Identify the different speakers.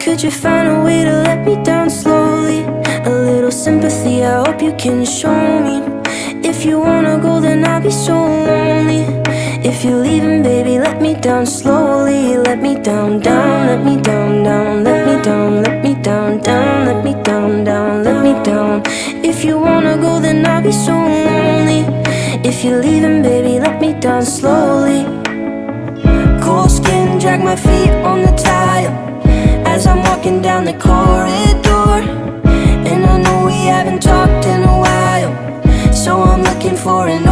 Speaker 1: Could you find a way to let me down slowly? A little sympathy, I hope you can show me. If you wanna go, then I'll be so lonely. If you're leaving, baby, let me down slowly. Let me down, down, let me down, down. Let me down, let me down, down. Let me down, down, let me down. If you wanna go, then I'll be so lonely. If you're leaving, baby, let me down slowly. Cold skin, drag my feet on the tile as I'm walking down the corridor. And I know we haven't talked in a while, so I'm looking for an